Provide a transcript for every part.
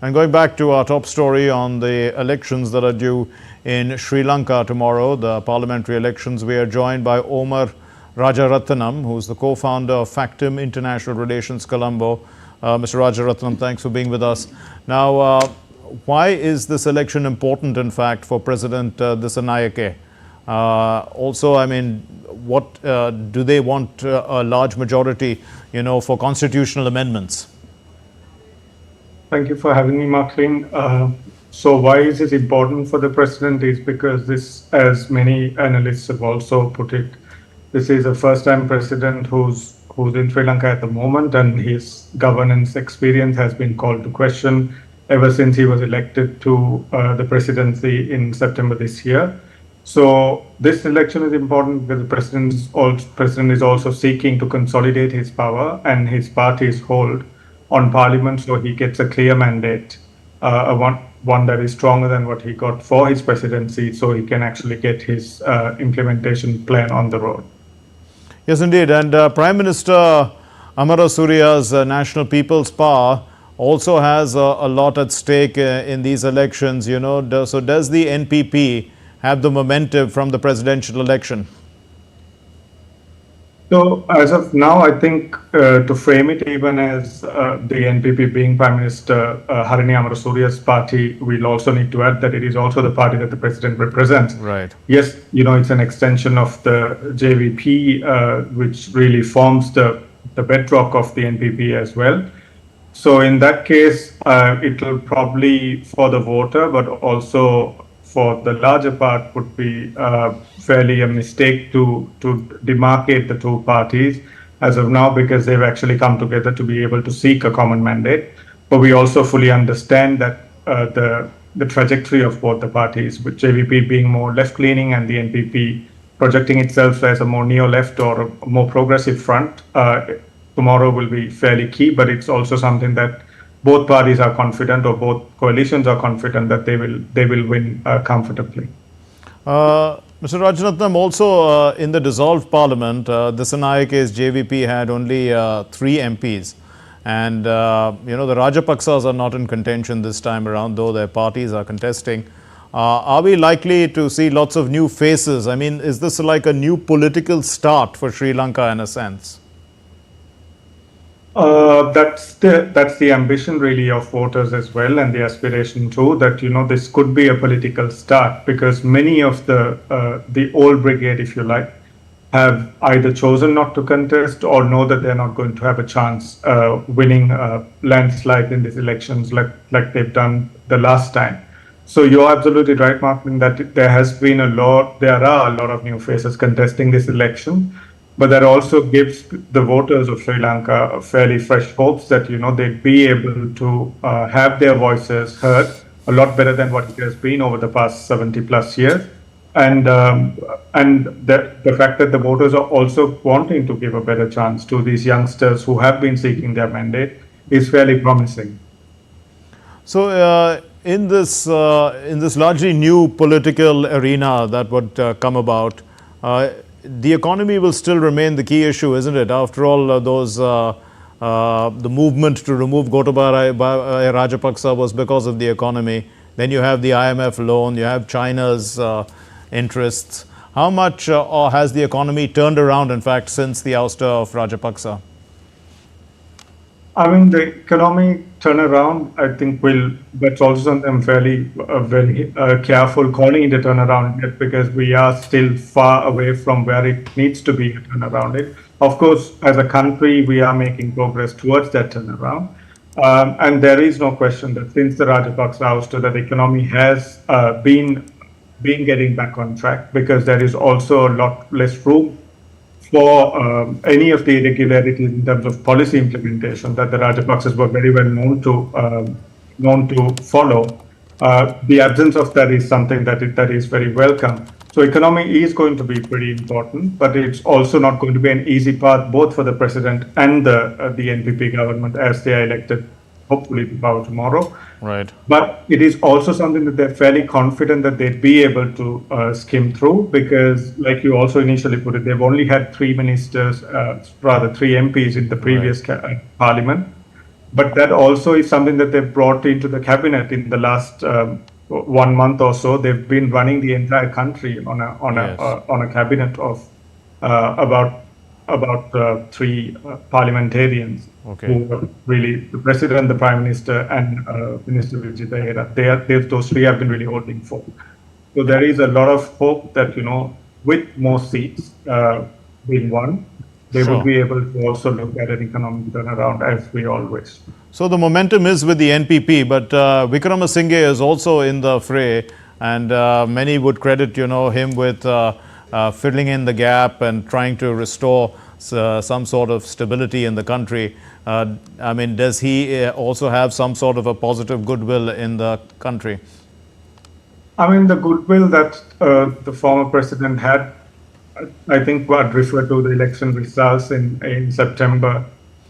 And going back to our top story on the elections that are due in Sri Lanka tomorrow, the parliamentary elections, we are joined by Omar Rajaratnam, who's the co-founder of Factum International Relations Colombo. Mr. Rajaratnam, thanks for being with us. Now, why is this election important, in fact, for President Dissanayake? Also, I mean, what do they want a large majority, for constitutional amendments? Thank you for having me, Marklin. So why is this important for the president is because this, as many analysts have also put it, this is a first-time president who's in Sri Lanka at the moment, and his governance experience has been called to question ever since he was elected to the presidency in September this year. So this election is important because the president is also seeking to consolidate his power and his party's hold on parliament, so he gets a clear mandate, one that is stronger than what he got for his presidency, so he can actually get his implementation plan on the road. Yes, indeed. And Prime Minister Amarasuriya's National People's Power also has a lot at stake in these elections, So does the NPP have the momentum from the presidential election? So as of now, I think to frame it even as the NPP being Prime Minister Harini Amarasuriya's party, we'll also need to add that it is also the party that the president represents. Right. Yes, it's an extension of the JVP, which really forms the bedrock of the NPP as well. So in that case, it will probably, for the voter, but also for the larger part, would be fairly a mistake to demarcate the two parties as of now, because they've actually come together to be able to seek a common mandate. But we also fully understand that the trajectory of both the parties, with JVP being more left-leaning and the NPP projecting itself as a more neo-left or a more progressive front, tomorrow will be fairly key. But it's also something that both parties are confident, or both coalitions are confident, that they will win comfortably. Mr. Rajaratnam, also in the dissolved parliament, Disanayake's JVP had only 3 MPs. And, the Rajapaksas are not in contention this time around, though their parties are contesting. Are we likely to see lots of new faces? I mean, is this like a new political start for Sri Lanka in a sense? That's the ambition really of voters as well, and the aspiration too, that this could be a political start, because many of the old brigade, if you like, have either chosen not to contest or know that they're not going to have a chance winning landslide in these elections like they've done the last time. So you're absolutely right, Martin, that there are a lot of new faces contesting this election. But that also gives the voters of Sri Lanka fairly fresh hopes that, they'd be able to have their voices heard a lot better than what it has been over the past 70 plus years. And the fact that the voters are also wanting to give a better chance to these youngsters who have been seeking their mandate is fairly promising. So in this largely new political arena that would come about, the economy will still remain the key issue, isn't it? After all, the movement to remove Gotabaya Rajapaksa was because of the economy. Then you have the IMF loan, you have China's interests. How much has the economy turned around, in fact, since the ouster of Rajapaksa? I mean, the economic turnaround, I think, that's also something I'm very careful calling it a turnaround yet, because we are still far away from where it needs to be a turnaround. Of course, as a country, we are making progress towards that turnaround. And there is no question that since the Rajapaksa ouster, that the economy has been getting back on track, because there is also a lot less room for any of the irregularities in terms of policy implementation that the Rajapaksas were very well known to follow. The absence of that is something that is very welcome. So economy is going to be pretty important, but it's also not going to be an easy path both for the president and the NPP government as they are elected, hopefully to power tomorrow. Right. But it is also something that they're fairly confident that they'd be able to skim through, because, like you also initially put it, they've only had 3 ministers, rather 3 MPs in the previous parliament. But that also is something that they've brought into the cabinet in the last 1 month or so. They've been running the entire country on a cabinet of about three parliamentarians who are really the president, the prime minister, and Minister Vijay. Those three have been really holding forth. So there is a lot of hope that with more seats being won, they will be able to also look at an economic turnaround as we always. So the momentum is with the NPP, but Vikramasinghe is also in the fray, and many would credit him with filling in the gap and trying to restore some sort of stability in the country. I mean, does he also have some sort of a positive goodwill in the country? I mean, the goodwill that the former president had, I think I'd refer to the election results in September,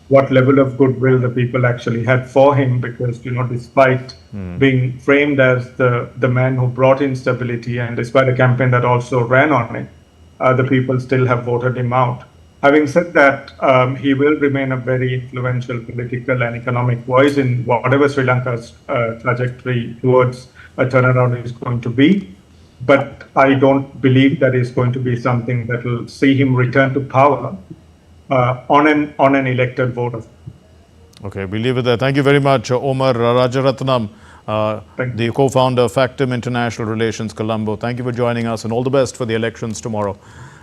what level of goodwill the people actually had for him, because, despite being framed as the man who brought in stability, and despite a campaign that also ran on it, the people still have voted him out. Having said that, he will remain a very influential political and economic voice in whatever Sri Lanka's trajectory towards a turnaround is going to be. But I don't believe that is going to be something that will see him return to power on an elected vote. Okay, we'll leave it there. Thank you very much, Omar Rajaratnam, the co-founder of Factum International Relations, Colombo. Thank you for joining us, and all the best for the elections tomorrow.